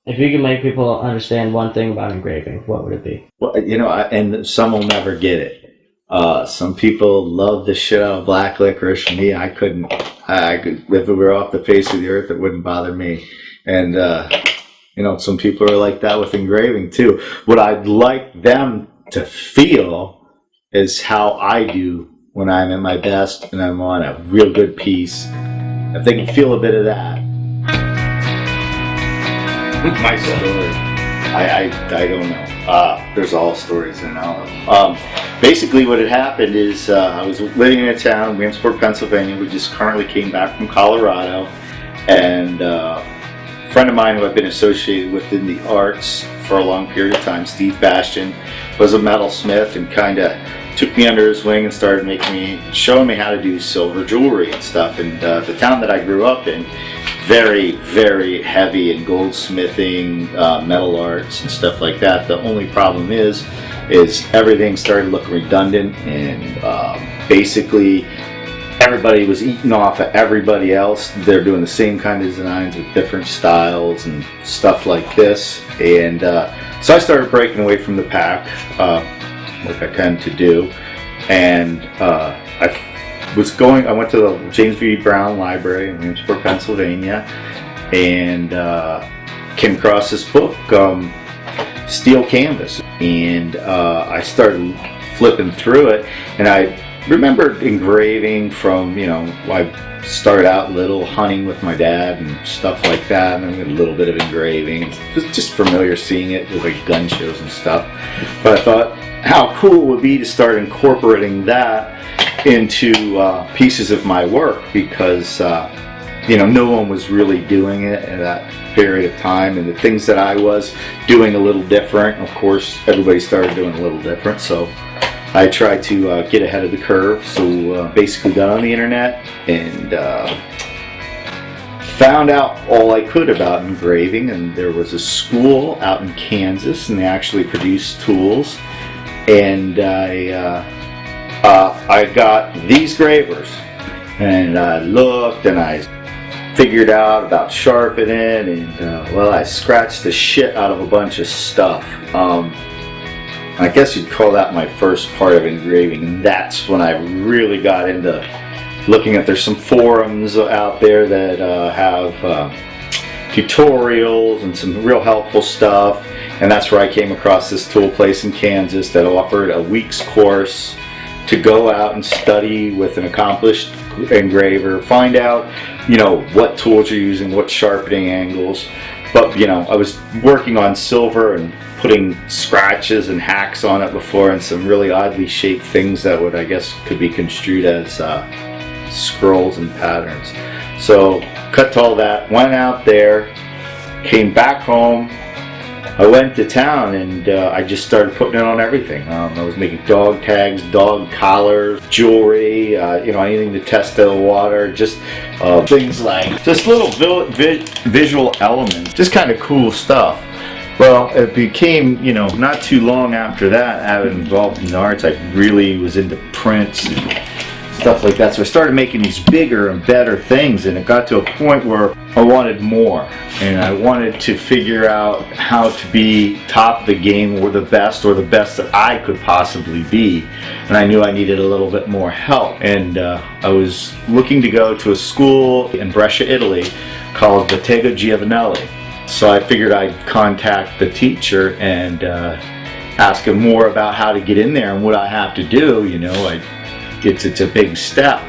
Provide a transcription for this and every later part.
If you could make people understand one thing about engraving, what would it be? Well, and some will never get it. Some people love the shit out of black licorice. Me, I couldn't. I could, if it were off the face of the earth, it wouldn't bother me. And some people are like that with engraving too. What I'd like them to feel is how I do when I'm at my best and I'm on a real good piece. If they can feel a bit of that. My story. I don't know. There's all stories in all of them. Basically what had happened is I was living in a town, Williamsport, Pennsylvania. We just currently came back from Colorado, and a friend of mine who I've been associated with in the arts for a long period of time, Steve Bastian, was a metalsmith and kind of took me under his wing and started showing me how to do silver jewelry and stuff. And the town that I grew up in, very, very heavy in goldsmithing, metal arts and stuff like that. The only problem is everything started looking redundant, and basically everybody was eating off of everybody else. They're doing the same kind of designs with different styles and stuff like this. And so I started breaking away from the pack, like I tend to do. And I went to the James V. Brown Library in Williamsport, Pennsylvania, and came across this book, Steel Canvas. And I started flipping through it, and I remembered engraving from, I started out little hunting with my dad and stuff like that, and then a little bit of engraving. Just familiar seeing it with like gun shows and stuff. But I thought how cool it would be to start incorporating that into pieces of my work, because no one was really doing it at that period of time, and the things that I was doing a little different, of course everybody started doing a little different, so I tried to get ahead of the curve. So basically got on the internet and found out all I could about engraving, and there was a school out in Kansas, and they actually produced tools, and I got these gravers, and I looked and I figured out about sharpening, and I scratched the shit out of a bunch of stuff. I guess you'd call that my first part of engraving, and that's when I really got into looking at. There's some forums out there that have tutorials and some real helpful stuff, and that's where I came across this tool place in Kansas that offered a week's course to go out and study with an accomplished engraver, find out, what tools you're using, what sharpening angles. But, I was working on silver and putting scratches and hacks on it before, and some really oddly shaped things that would, I guess, could be construed as scrolls and patterns. So, cut to all that, went out there, came back home. I went to town, and I just started putting it on everything. I was making dog tags, dog collars, jewelry, anything to test the water, just things like just little visual elements, just kind of cool stuff. Well, it became, not too long after that, I was involved in the arts. I really was into prints and stuff like that. So I started making these bigger and better things, and it got to a point where I wanted more, and I wanted to figure out how to be top of the game, or the best that I could possibly be. And I knew I needed a little bit more help, and I was looking to go to a school in Brescia, Italy called Bottega Giovanelli. So I figured I'd contact the teacher and ask him more about how to get in there and what I have to do. It's a big step.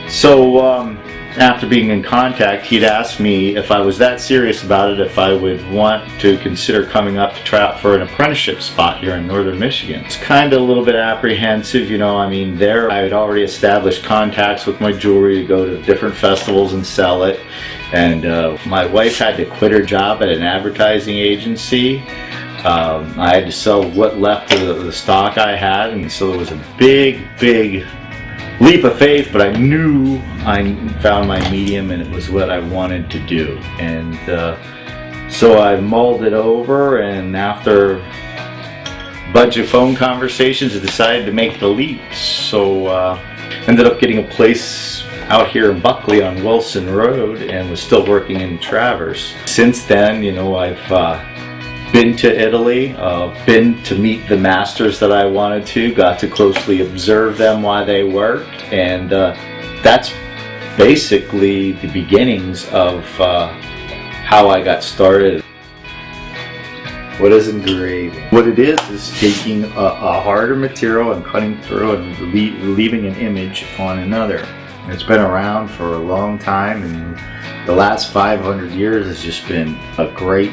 So after being in contact, he'd asked me if I was that serious about it, if I would want to consider coming up to try out for an apprenticeship spot here in northern Michigan. It's kind of a little bit apprehensive, there I had already established contacts with my jewelry to go to different festivals and sell it. And my wife had to quit her job at an advertising agency. I had to sell what left of the stock I had, and so it was a big leap of faith, but I knew I found my medium and it was what I wanted to do. And so I mulled it over, and after a bunch of phone conversations, I decided to make the leap. So ended up getting a place out here in Buckley on Wilson Road and was still working in Traverse. Since then, you know, I've been to Italy, been to meet the masters that I wanted to, got to closely observe them while they worked, and that's basically the beginnings of how I got started. What is engraving? What it is taking a harder material and cutting through and leaving an image on another. It's been around for a long time, and the last 500 years has just been a great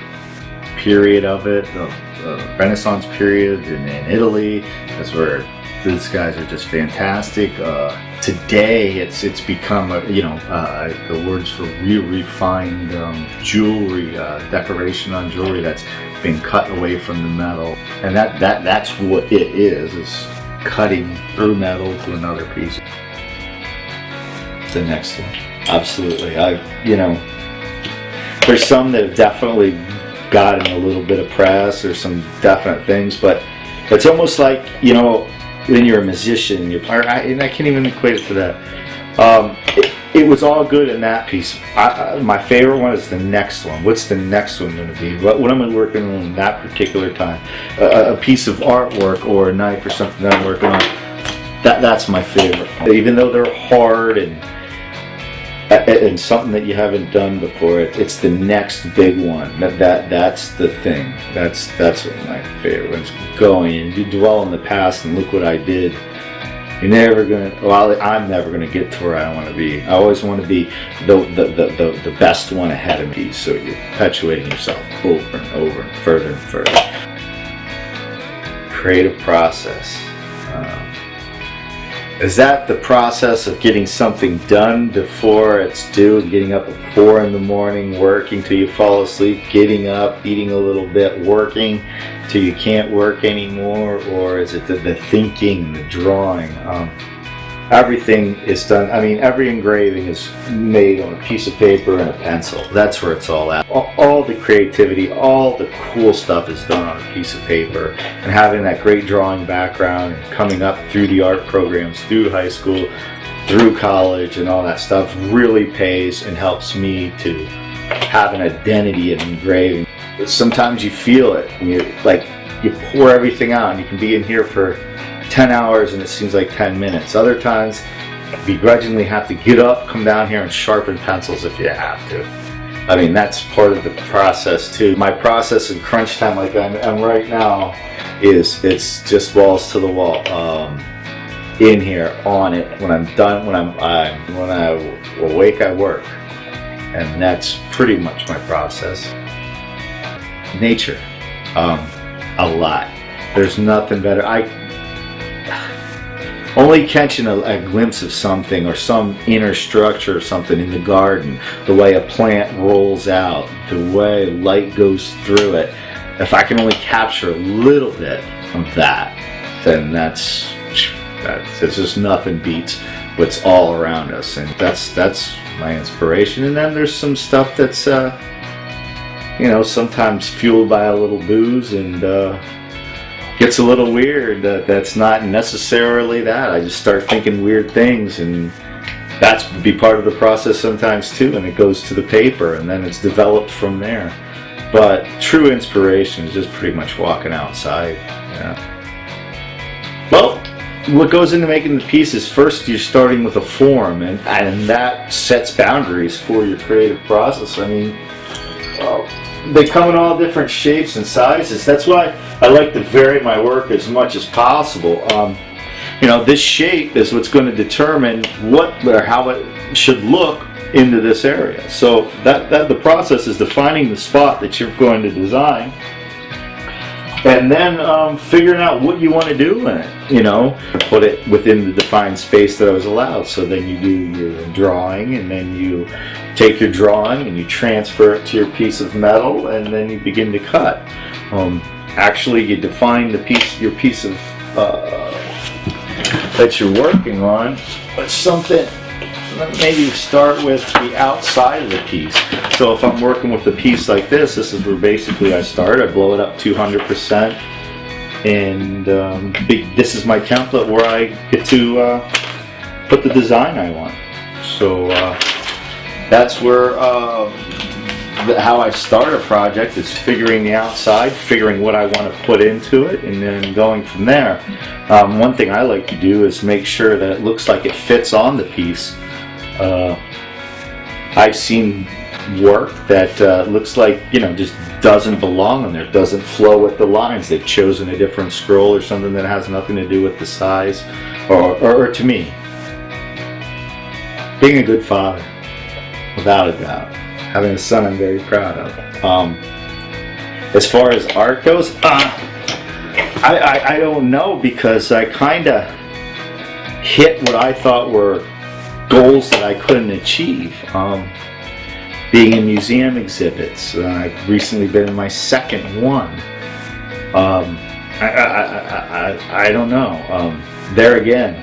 period of it. The Renaissance period in Italy, that's where these guys are just fantastic. Today it's become the words for real refined jewelry, decoration on jewelry that's been cut away from the metal, and that's what it is cutting through metal to another piece. The next one, absolutely. There's some that have definitely gotten a little bit of press, or some definite things, but it's almost like, you know, when you're a musician and I can't even equate it to that. It was all good in that piece. My favorite one is the next one. What's the next one going to be? What am I working on that particular time? A piece of artwork or a knife or something that I'm working on. That's my favorite. Even though they're hard and something that you haven't done before, it's the next big one. That's the thing. That's what my favorite one's going. And you dwell in the past and look what I did. I'm never gonna get to where I want to be. I always want to be the best one ahead of me. So you're perpetuating yourself over and over and further and further. Creative process. Is that the process of getting something done before it's due, getting up at 4 in the morning, working till you fall asleep, getting up, eating a little bit, working till you can't work anymore? Or is it the thinking, the drawing? Everything is done. I mean, every engraving is made on a piece of paper and a pencil. That's where it's all at. All the creativity, all the cool stuff is done on a piece of paper. And having that great drawing background and coming up through the art programs, through high school, through college and all that stuff really pays and helps me to have an identity in engraving. Sometimes you feel it, and you pour everything out, and you can be in here for 10 hours and it seems like 10 minutes. Other times, you begrudgingly have to get up, come down here and sharpen pencils if you have to. I mean, that's part of the process too. My process in crunch time, like I'm right now, it's just balls to the wall. In here, on it. When I'm done, when I awake, I work. And that's pretty much my process. Nature, a lot. There's nothing better. Only catching a glimpse of something or some inner structure or something in the garden, the way a plant rolls out, the way light goes through it. If I can only capture a little bit of that, then it's just nothing beats what's all around us, and that's my inspiration. And then there's some stuff that's sometimes fueled by a little booze and gets a little weird. That's not necessarily that. I just start thinking weird things, and that's be part of the process sometimes too, and it goes to the paper and then it's developed from there. But true inspiration is just pretty much walking outside. Well, what goes into making the piece is first you're starting with a form, and that sets boundaries for your creative process. I mean, they come in all different shapes and sizes. That's why I like to vary my work as much as possible. This shape is what's going to determine what or how it should look into this area. So that the process is defining the spot that you're going to design, and then figuring out what you want to do in it. Put it within the defined space that I was allowed. So then you do your drawing, and then you take your drawing and you transfer it to your piece of metal, and then you begin to cut. Actually, you define your piece of that you're working on. But something. Maybe start with the outside of the piece. So if I'm working with a piece like this is where basically I start. I blow it up 200%, and this is my template where I get to put the design I want. So that's where how I start a project is figuring the outside, figuring what I want to put into it, and then going from there. One thing I like to do is make sure that it looks like it fits on the piece. I've seen work that looks like, you know, just doesn't belong on there, doesn't flow with the lines. They've chosen a different scroll or something that has nothing to do with the size, or to me, being a good father, without a doubt, having a son I'm very proud of. As far as art goes, I don't know, because I kind of hit what I thought were goals that I couldn't achieve. Being in museum exhibits, I've recently been in my second one. I don't know. There again,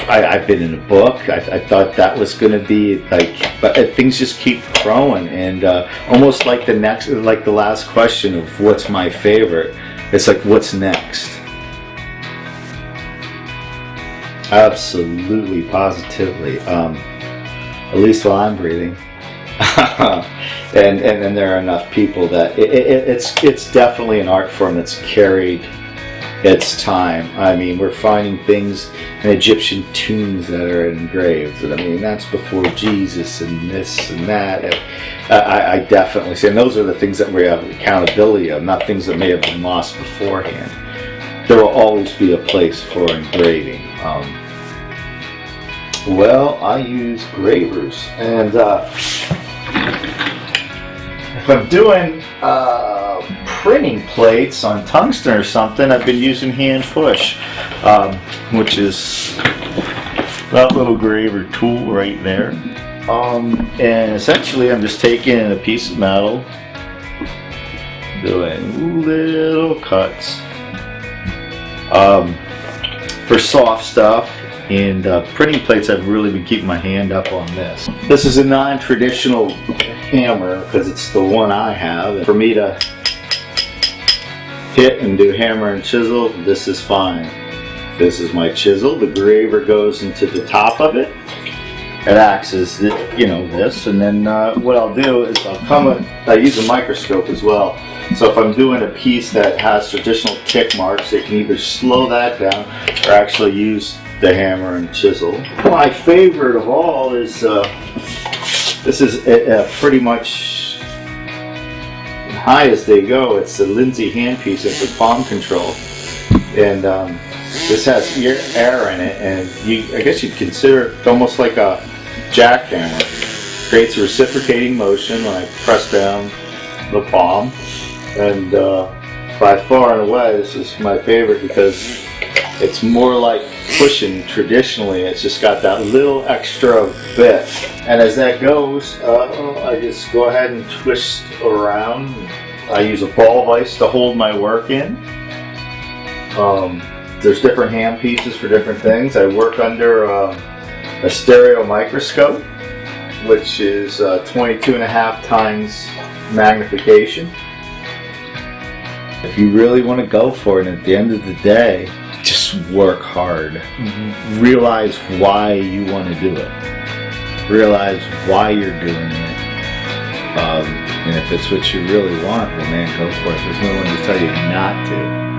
I've been in a book. I thought that was going to be like, but things just keep growing, and almost like the last question of what's my favorite. It's like, what's next? Absolutely, positively. At least while I'm breathing. and then there are enough people that it's definitely an art form that's carried its time. I mean, we're finding things in Egyptian tombs that are engraved. I mean, that's before Jesus and this and that. And I definitely say, and those are the things that we have accountability of, not things that may have been lost beforehand. There will always be a place for engraving. Well, I use gravers, and if I'm doing printing plates on tungsten or something, I've been using hand push, which is that little graver tool right there. And essentially I'm just taking a piece of metal, doing little cuts for soft stuff. And printing plates, I've really been keeping my hand up on this. This is a non-traditional hammer because it's the one I have. And for me to hit and do hammer and chisel, this is fine. This is my chisel. The graver goes into the top of it. It acts as, you know, this. And then what I'll do is I use a microscope as well. So if I'm doing a piece that has traditional tick marks, they can either slow that down or actually use the hammer and chisel. My favorite of all is this is pretty much high as they go. It's the Lindsay handpiece. It's for palm control, and this has air in it, and I guess you'd consider it almost like a jackhammer. Creates a reciprocating motion when I press down the palm, and by far and away, this is my favorite because it's more like pushing traditionally. It's just got that little extra bit, and as that goes, I just go ahead and twist around. I use a ball vise to hold my work in. There's different hand pieces for different things. I work under a stereo microscope, which is 22.5 times magnification. If you really want to go for it, and at the end of the day, just work hard. Mm-hmm. Realize why you want to do it. Realize why you're doing it. And if it's what you really want, well, man, go for it. There's no one to tell you not to.